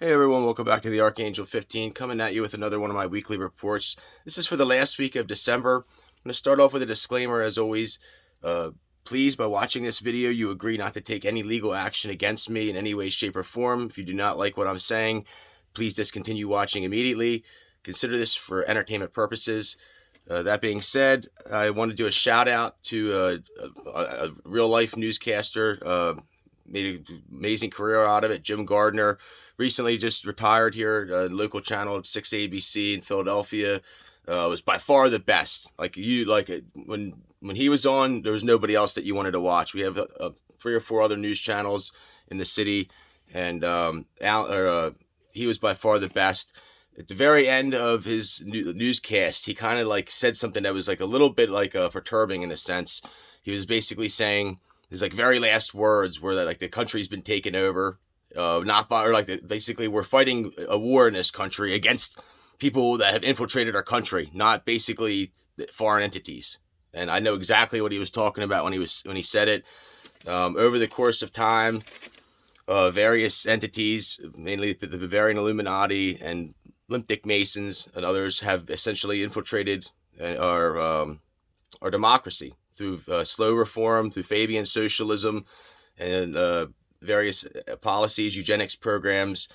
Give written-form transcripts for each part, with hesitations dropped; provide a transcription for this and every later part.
Hey everyone, welcome back to the Archangel 15, coming at you with another one of my weekly reports. This is for the last week of December. I'm going to start off with a disclaimer as always. Uh, Please, by watching this video, you agree not to take any legal action against me in any way, shape, or form. If you do not like what I'm saying, please discontinue watching immediately. Consider this for entertainment purposes. That being said, I want to do a shout out to a real life newscaster. Made an amazing career out of it. Jim Gardner recently just retired here. Local channel 6 ABC in Philadelphia. Was by far the best. When he was on, there was nobody else that you wanted to watch. We have 3 or 4 other news channels in the city, and he was by far the best. At the very end of his newscast, he kind of like said something that was like a little bit like perturbing in a sense. He was basically saying his like very last words were that like the country's been taken over, not by, or like basically we're fighting a war in this country against people that have infiltrated our country, not basically foreign entities. And I know exactly what he was talking about when he said it. Over the course of time, various entities, mainly the Bavarian Illuminati and Olympic Masons and others, have essentially infiltrated our democracy through slow reform, through Fabian socialism, and various policies, eugenics programs.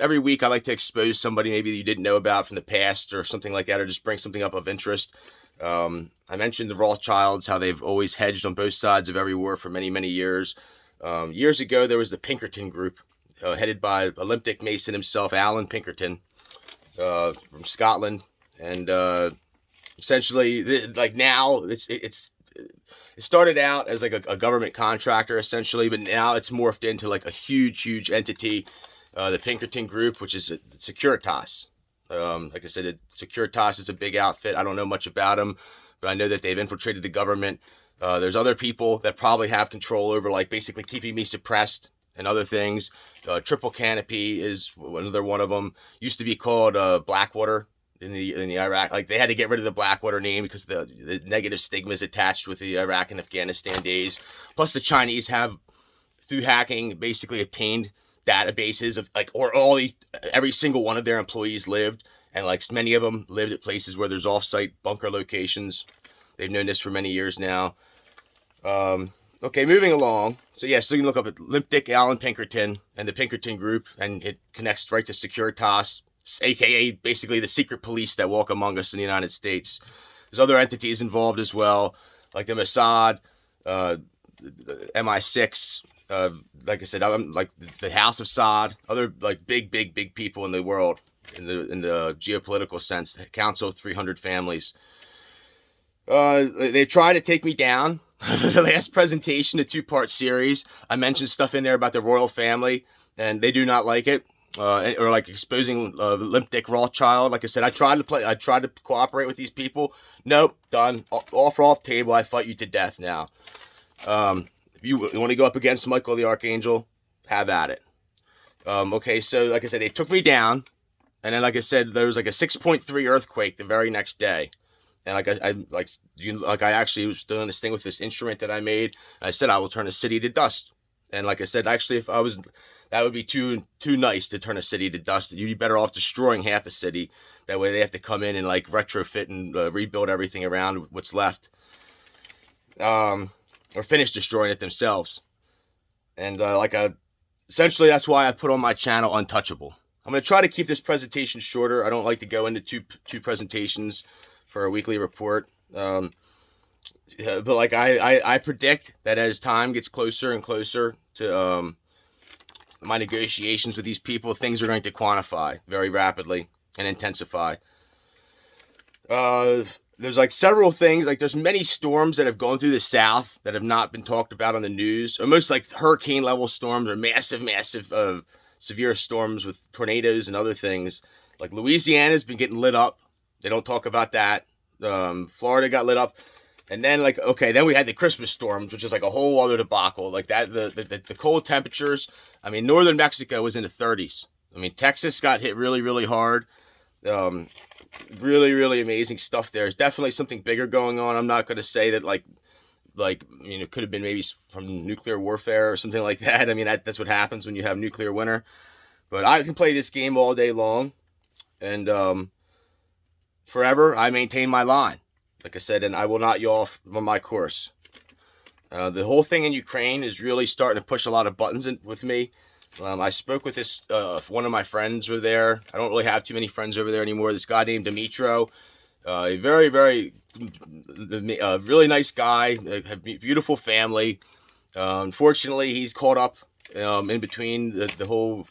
Every week I like to expose somebody maybe that you didn't know about from the past or something like that, or just bring something up of interest. I mentioned the Rothschilds, how they've always hedged on both sides of every war for many, many years. Years ago, there was the Pinkerton Group, headed by Olympic Mason himself, Alan Pinkerton, from Scotland, and essentially, like now, it started out as like a government contractor essentially, but now it's morphed into like a huge entity, the Pinkerton Group, which is Securitas. Like I said, Securitas is a big outfit. I don't know much about them, but I know that they've infiltrated the government. There's other people that probably have control over like basically keeping me suppressed and other things. Triple Canopy is another one of them. Used to be called Blackwater in the Iraq. Like they had to get rid of the Blackwater name because the negative stigmas attached with the Iraq and Afghanistan days. Plus the Chinese have, through hacking, basically obtained databases of like, or every single one of their employees lived, and like many of them lived at places where there's offsite bunker locations. They've known this for many years now. Okay, moving along. So yeah, so you can look up at Limp Dick Alan Pinkerton and the Pinkerton Group, and it connects right to Securitas, aka basically the secret police that walk among us in the United States. There's other entities involved as well, like the Mossad, the MI6. Like I said, I'm like the House of Saud, other like big people in the world in the geopolitical sense. The Council of 300 Families. They tried to take me down. The last presentation, the 2-part series, I mentioned stuff in there about the royal family, and they do not like it. Or like exposing Limp Dick Rothschild. Like I said, I tried to cooperate with these people. Nope, done. Off table. I fight you to death now. If you want to go up against Michael the Archangel, have at it. Okay, so like I said, they took me down, and then like I said, there was like a 6.3 earthquake the very next day. And I actually was doing this thing with this instrument that I made. And I said I will turn a city to dust. And like I said, actually, if I was, that would be too nice to turn a city to dust. You'd be better off destroying half a city. That way, they have to come in and like retrofit and rebuild everything around what's left, or finish destroying it themselves. And essentially, that's why I put on my channel Untouchable. I'm going to try to keep this presentation shorter. I don't like to go into two presentations for a weekly report. But like I predict that as time gets closer and closer to my negotiations with these people, things are going to quantify very rapidly and intensify. There's like several things, like there's many storms that have gone through the South that have not been talked about on the news. Almost like hurricane level storms or massive severe storms with tornadoes and other things. Like Louisiana's been getting lit up. They don't talk about that. Florida got lit up. And then like, okay, then we had the Christmas storms, which is like a whole other debacle. Like that, the cold temperatures. I mean, northern Mexico was in the 30s. I mean, Texas got hit really hard. Really amazing stuff there. There's definitely something bigger going on. I'm not going to say that like like, could have been maybe from nuclear warfare or something like that. I mean, that's what happens when you have nuclear winter. But I can play this game all day long, and forever I maintain my line, like I said, and I will not yaw from my course. The whole thing in Ukraine is really starting to push a lot of buttons with me. I spoke with this one of my friends over there. I don't really have too many friends over there anymore. This guy named Dimitro, a very, very really nice guy, a beautiful family. Unfortunately, he's caught up in between the whole.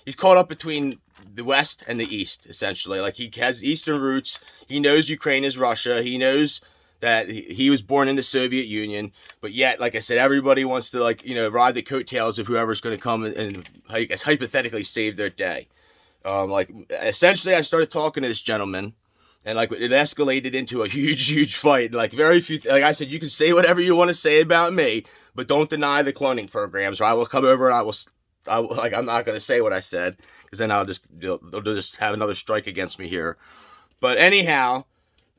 He's caught up between the West and the East, essentially. Like, he has Eastern roots. He knows Ukraine is Russia. He knows that he was born in the Soviet Union, but yet, like I said, everybody wants to, like, ride the coattails of whoever's going to come and I guess hypothetically save their day. Like, essentially, I started talking to this gentleman, and like it escalated into a huge fight. Like, very few, like I said, you can say whatever you want to say about me, but don't deny the cloning programs, or I will come over and I'm not going to say what I said, because then they'll just have another strike against me here. But anyhow,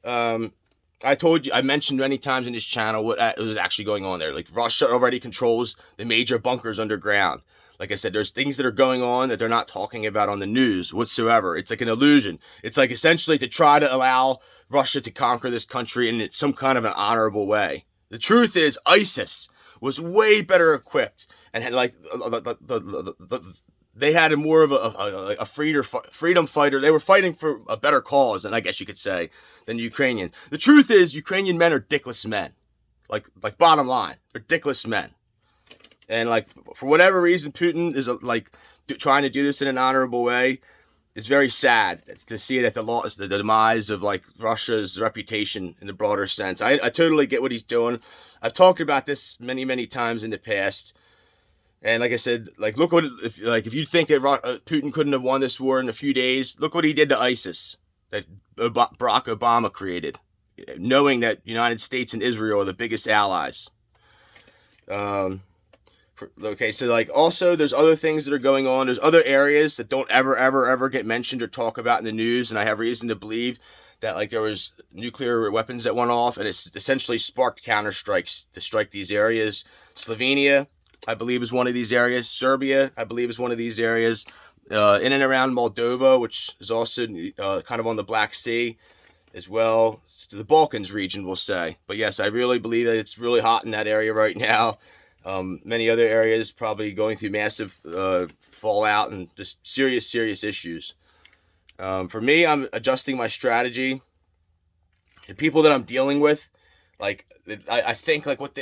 I mentioned many times in this channel what was actually going on there. Like, Russia already controls the major bunkers underground. Like I said, there's things that are going on that they're not talking about on the news whatsoever. It's like an illusion. It's like essentially to try to allow Russia to conquer this country in some kind of an honorable way. The truth is, ISIS was way better equipped and had, like, they had more of a freedom fighter. They were fighting for a better cause, and I guess you could say, than Ukrainians. The truth is, Ukrainian men are dickless men. Like bottom line, they're dickless men. And like, for whatever reason, Putin is trying to do this in an honorable way. It's very sad to see it at the demise of like Russia's reputation in the broader sense. I totally get what he's doing. I've talked about this many times in the past. And like I said, like, look what, if you think that Putin couldn't have won this war in a few days, look what he did to ISIS that Barack Obama created, knowing that United States and Israel are the biggest allies. Okay, so like, also there's other things that are going on. There's other areas that don't ever get mentioned or talk about in the news, and I have reason to believe that like there was nuclear weapons that went off, and it's essentially sparked counterstrikes to strike these areas. Slovenia, I believe, is one of these areas. Serbia, I believe, is one of these areas. In and around Moldova, which is also kind of on the Black Sea as well. To the Balkans region, we'll say. But yes, I really believe that it's really hot in that area right now. Many other areas probably going through massive fallout and just serious issues. For me, I'm adjusting my strategy. The people that I'm dealing with, like, I think like what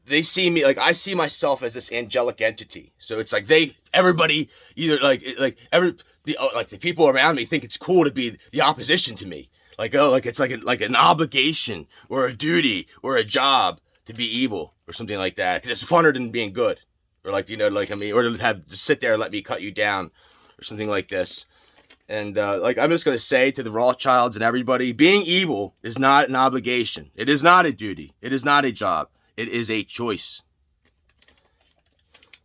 they see me, like, I see myself as this angelic entity. So it's like everybody either the people around me think it's cool to be the opposition to me. Like, oh, like it's like an obligation or a duty or a job to be evil or something like that, because it's funner than being good, or or to sit there and let me cut you down or something like this. And like, I'm just going to say to the Rothschilds and everybody, being evil is not an obligation. It is not a duty. It is not a job. It is a choice.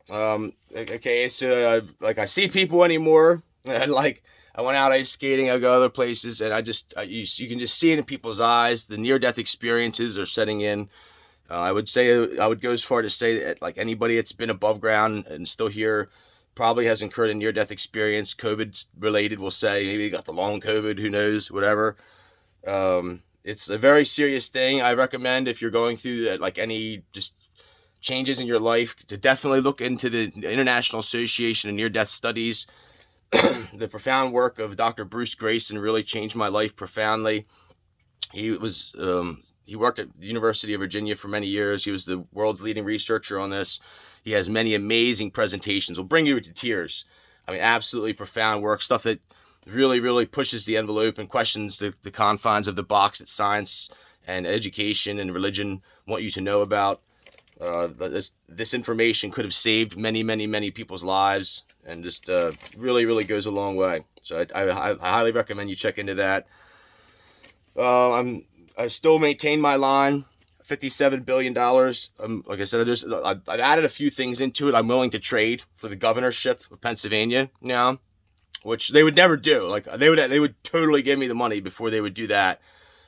Okay, so like, I see people anymore, and like, I went out ice skating, I go other places, and you can just see it in people's eyes. The near-death experiences are setting in. I would go as far to say that like anybody that's been above ground and still here probably has incurred a near-death experience, COVID related. We'll say maybe they got the long COVID, who knows, whatever. It's a very serious thing. I recommend, if you're going through that, like any just changes in your life, to definitely look into the International Association of Near-Death Studies. The profound work of Dr. Bruce Grayson really changed my life profoundly. He worked at the University of Virginia for many years. He was the world's leading researcher on this. He has many amazing presentations. Will bring you to tears. I mean, absolutely profound work. Stuff that really pushes the envelope and questions the confines of the box that science and education and religion want you to know about. This information could have saved many people's lives, and just really goes a long way. So I highly recommend you check into that. I still maintain my line, $57 billion. Like I said, I've added a few things into it. I'm willing to trade for the governorship of Pennsylvania now, which they would never do. Like, they would totally give me the money before they would do that,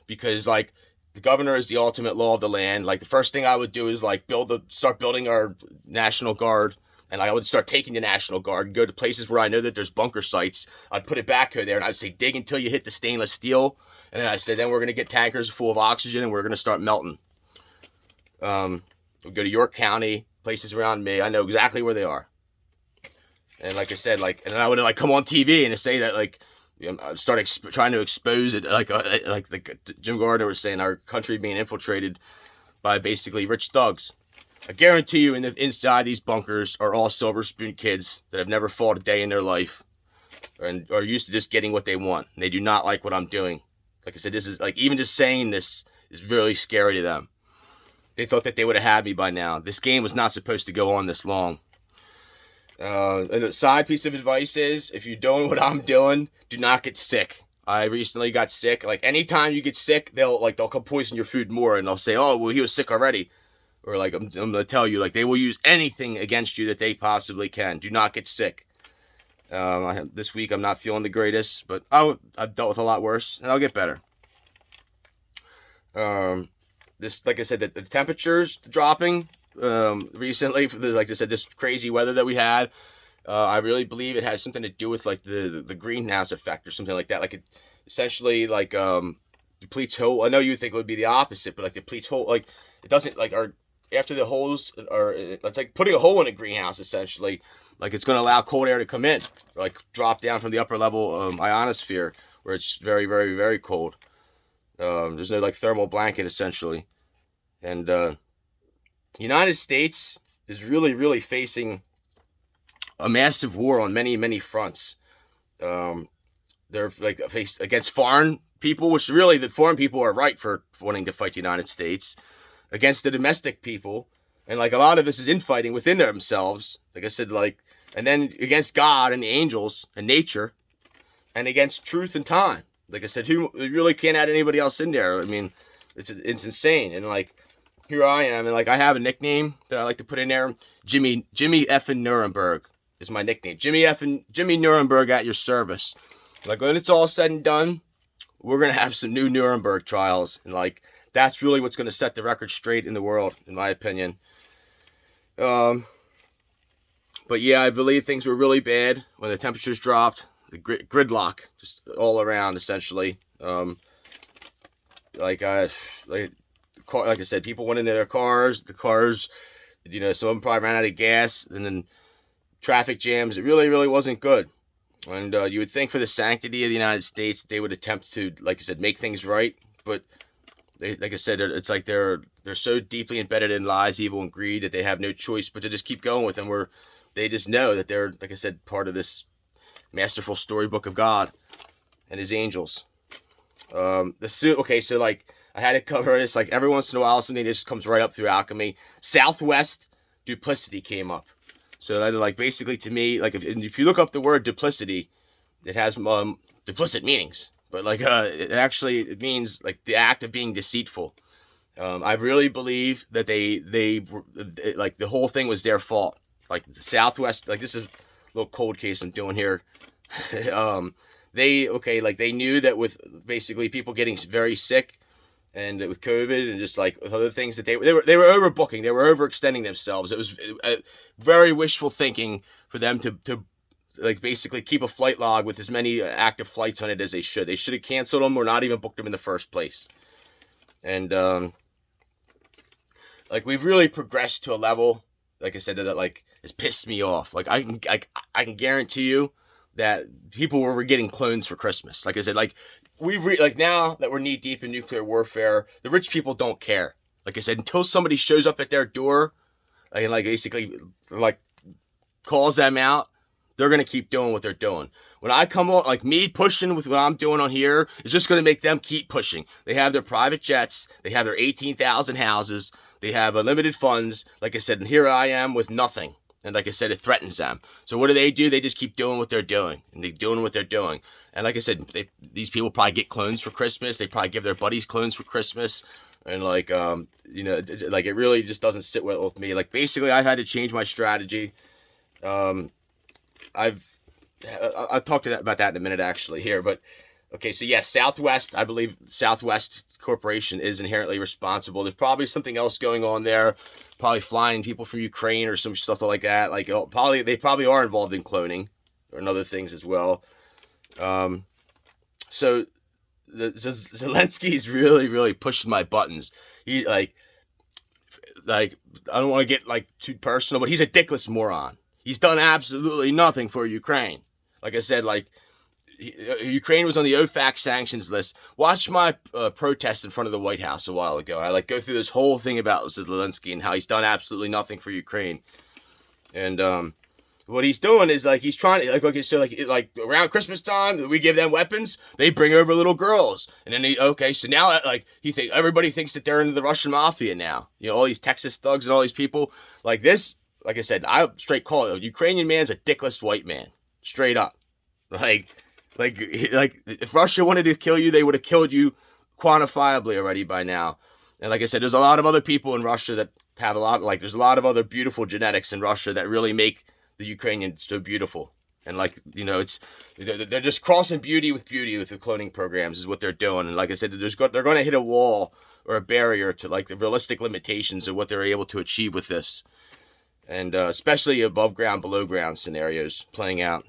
because like, the governor is the ultimate law of the land. Like the first thing I would do is like start building our National Guard. And I would start taking the National Guard and go to places where I know that there's bunker sites. I'd put it back there and I'd say, dig until you hit the stainless steel. And then I said, then we're going to get tankers full of oxygen and we're going to start melting. We'll go to York County, places around me. I know exactly where they are. And like I said, like, and then I would like come on TV and say that like, start trying to expose it, like Jim Gardner was saying, our country being infiltrated by basically rich thugs. I guarantee you, inside these bunkers are all silver spoon kids that have never fought a day in their life, and are used to just getting what they want. And they do not like what I'm doing. Like I said, this is like, even just saying this is really scary to them. They thought that they would have had me by now. This game was not supposed to go on this long. And a side piece of advice is, if you're doing what I'm doing, do not get sick. I recently got sick. Like anytime you get sick, they'll come poison your food more, and they'll say, "Oh, well, he was sick already." Or like I'm gonna tell you, like they will use anything against you that they possibly can. Do not get sick. This week I'm not feeling the greatest, but I've dealt with a lot worse, and I'll get better. This, like I said, the temperatures dropping recently. Like I said, this crazy weather that we had. I really believe it has something to do with like the greenhouse effect or something like that. Like it essentially like depletes whole. I know you think it would be the opposite, but like depletes whole. Like it doesn't like our. After the holes are, it's like putting a hole in a greenhouse essentially. Like it's going to allow cold air to come in, or like drop down from the upper level ionosphere where it's very, very, very cold. There's no like thermal blanket essentially, and the United States is really, really facing a massive war on many, many fronts. They're like faced against foreign people, which really the foreign people are right for wanting to fight the United States. Against the domestic people, and like a lot of this is infighting within themselves, like I said, like, and then against God and the angels and nature, and against truth and time. Like I said, you really can't add anybody else in there. I mean, it's insane. And like here I am, and like I have a nickname that I like to put in there. Jimmy effing Nuremberg is my nickname. Jimmy Nuremberg at your service. Like when it's all said and done, we're gonna have some new Nuremberg trials, and like that's really what's going to set the record straight in the world, in my opinion. But yeah, I believe things were really bad when the temperatures dropped. The gridlock, just all around, essentially. Like I said, people went into their cars. The cars, some of them probably ran out of gas, and then traffic jams. It really, really wasn't good. And you would think for the sanctity of the United States, they would attempt to, like I said, make things right, but. Like I said, it's like they're so deeply embedded in lies, evil, and greed that they have no choice but to just keep going with them. Where they just know that they're, like I said, part of masterful storybook of God and His angels. Okay, so like I had to cover this. Like every once in a while, something just comes right up through alchemy. Southwest duplicity came up. So that like basically to me, like if you look up the word duplicity, it has duplicit meanings. But like it means like the act of being deceitful. I really believe that they like the whole thing was their fault. Like the Southwest, like this is a little cold case I'm doing here. They knew that with basically people getting very sick and with COVID and just like with other things that they were overbooking, they were overextending themselves. It was very wishful thinking for them to like basically keep a flight log with as many active flights on it as they should. They should have canceled them or not even booked them in the first place. And like we've really progressed to a level, like I said, that like has pissed me off. Like I can guarantee you that people were getting clones for Christmas. Like I said, like like now that we're knee deep in nuclear warfare, the rich people don't care. Like I said, until somebody shows up at their door and like basically like calls them out, they're going to keep doing what they're doing. When I come on, like me pushing with what I'm doing on here is just going to make them keep pushing. They have their private jets. They have their 18,000 houses. They have unlimited funds. Like I said, and here I am with nothing. And like I said, it threatens them. So what do? They just keep doing what they're doing. And they're doing what they're doing. And like I said, these people probably get clones for Christmas. They probably give their buddies clones for Christmas. And like, like it really just doesn't sit well with me. Like basically I've had to change my strategy. I'll talk about that in a minute actually here, but Okay, so yes, Southwest, I believe Southwest Corporation is inherently responsible. There's probably something else going on there, probably flying people from Ukraine or some stuff like that. Like probably they probably are involved in cloning or in other things as well. Um, so Zelensky is really pushing my buttons. He like I don't want to get like too personal, but he's a dickless moron. He's done absolutely nothing for Ukraine. Like I said, like Ukraine was on the OFAC sanctions list. Watch my protest in front of the White House a while ago. I like go through this whole thing about Zelensky and how he's done absolutely nothing for Ukraine. And what he's doing is like he's trying to like okay, so like around Christmas time we give them weapons, they bring over little girls, and then so now like everybody thinks that they're into the Russian mafia now. You know, all these Texas thugs and all these people like this. Like I said, I straight call it. A Ukrainian man's a dickless white man, straight up. Like if Russia wanted to kill you, they would have killed you quantifiably already by now. And like I said, there's a lot of other people in Russia that have there's a lot of other beautiful genetics in Russia that really make the Ukrainians so beautiful. And they're just crossing beauty with the cloning programs is what they're doing. And like I said, they're going to hit a wall or a barrier to like the realistic limitations of what they're able to achieve with this. And especially above ground, below ground scenarios playing out.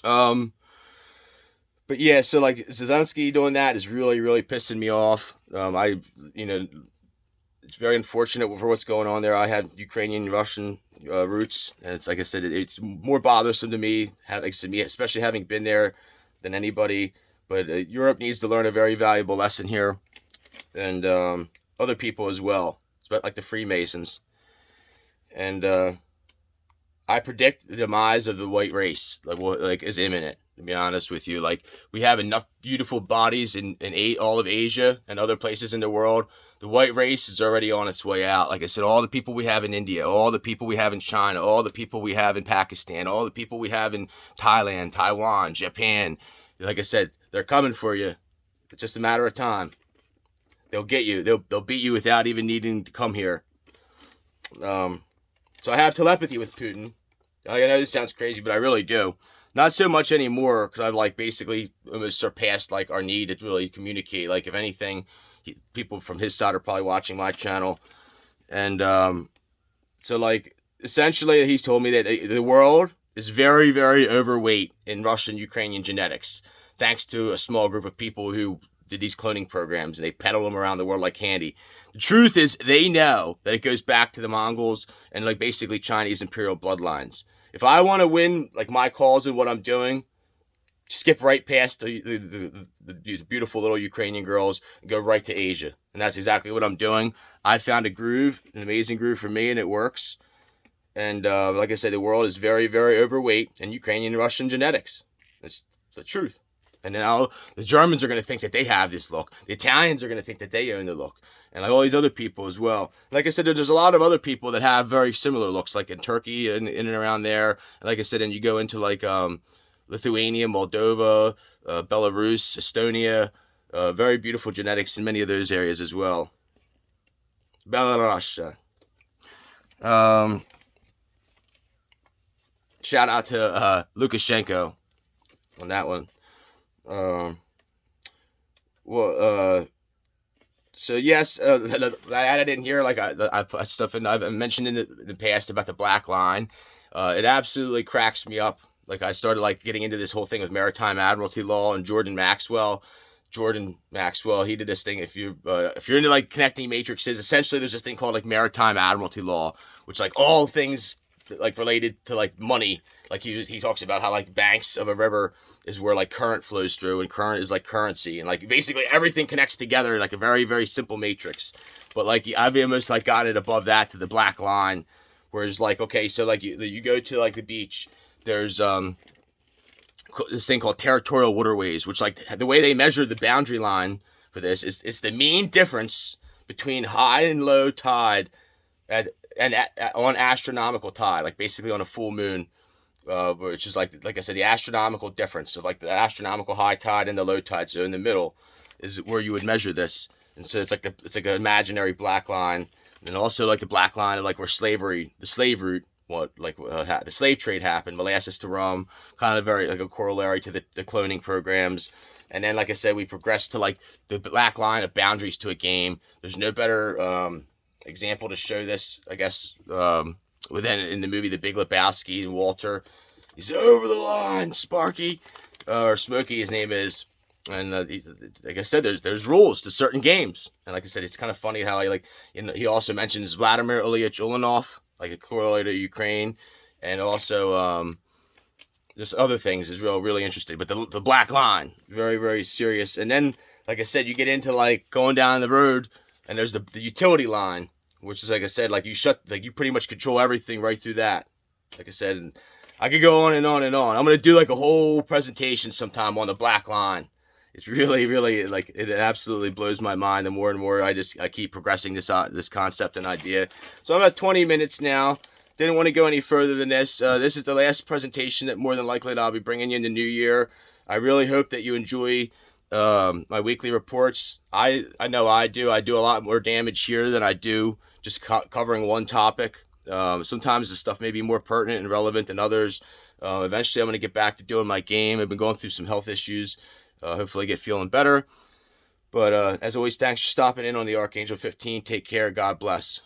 But yeah, so like Zelensky doing that is really pissing me off. It's very unfortunate for what's going on there. I had Ukrainian Russian roots, and it's like I said, it's more bothersome to me, especially having been there, than anybody. But Europe needs to learn a very valuable lesson here, and other people as well, like the Freemasons. And I predict the demise of the white race, is imminent. To be honest with you, like we have enough beautiful bodies in all of Asia and other places in the world. The white race is already on its way out. Like I said, all the people we have in India, all the people we have in China, all the people we have in Pakistan, all the people we have in Thailand, Taiwan, Japan. Like I said, they're coming for you. It's just a matter of time. They'll get you. They'll beat you without even needing to come here. So I have telepathy with Putin. I know this sounds crazy, but I really do. Not so much anymore because I've like basically almost surpassed like our need to really communicate. Like if anything, people from his side are probably watching my channel, and so like essentially he's told me that the world is very overweight in Russian Ukrainian genetics, thanks to a small group of people who did these cloning programs and they peddle them around the world like candy. The truth is they know that it goes back to the Mongols and like basically Chinese imperial bloodlines. If I want to win like my cause and what I'm doing, skip right past the beautiful little Ukrainian girls and go right to Asia. And that's exactly what I'm doing. I found a groove, an amazing groove for me, and it works. And like I said, the world is very overweight in Ukrainian and Russian genetics. That's the truth. And now the Germans are going to think that they have this look. The Italians are going to think that they own the look. And like all these other people as well. Like I said, there's a lot of other people that have very similar looks, like in Turkey and in and around there. And like I said, and you go into like Lithuania, Moldova, Belarus, Estonia, very beautiful genetics in many of those areas as well. Belarus. Shout out to Lukashenko on that one. So yes, that I didn't hear. Like I put stuff in. I've mentioned in the past about the black line. It absolutely cracks me up. Like I started like getting into this whole thing with maritime admiralty law and Jordan Maxwell, he did this thing. If you're into like connecting matrices, essentially there's this thing called like maritime admiralty law, which like all things like related to like money. Like he talks about how like banks of a river is where like current flows through, and current is like currency, and like basically everything connects together in like a very simple matrix. But like I've almost like got it above that to the black line, where it's like okay, so like you go to like the beach, there's this thing called territorial waterways, which like the way they measure the boundary line for this is it's the mean difference between high and low tide on astronomical tide, like basically on a full moon, which is like I said, the astronomical difference of like the astronomical high tide and the low tide. So in the middle is where you would measure this, and so it's like an imaginary black line, and also like the black line of like where the slave route the slave trade happened, molasses to rum, kind of very like a corollary to the cloning programs. And then, like I said, we progressed to like the black line of boundaries to a game. There's no better example to show this, I guess, within in the movie The Big Lebowski. And Walter, he's over the line, Sparky, or Smokey, his name is. And like I said, there's rules to certain games. And like I said, it's kind of funny how he also mentions Vladimir Ilyich Ulyanov, like a corollary to Ukraine, and also just other things is really interesting. But the black line, very, very serious. And then, like I said, you get into like going down the road, and there's the utility line, which is, like I said, like you pretty much control everything right through that. Like I said, and I could go on and on and on. I'm gonna do like a whole presentation sometime on the black line. It's really, really, like, it absolutely blows my mind. The more and more I keep progressing this concept and idea. So I'm at 20 minutes now. Didn't want to go any further than this. This is the last presentation that more than likely that I'll be bringing you in the new year. I really hope that you enjoy my weekly reports. I know I do. I do a lot more damage here than I do just covering one topic. Sometimes the stuff may be more pertinent and relevant than others. Eventually, I'm going to get back to doing my game. I've been going through some health issues. Hopefully get feeling better. But as always, thanks for stopping in on the Archangel 15. Take care. God bless.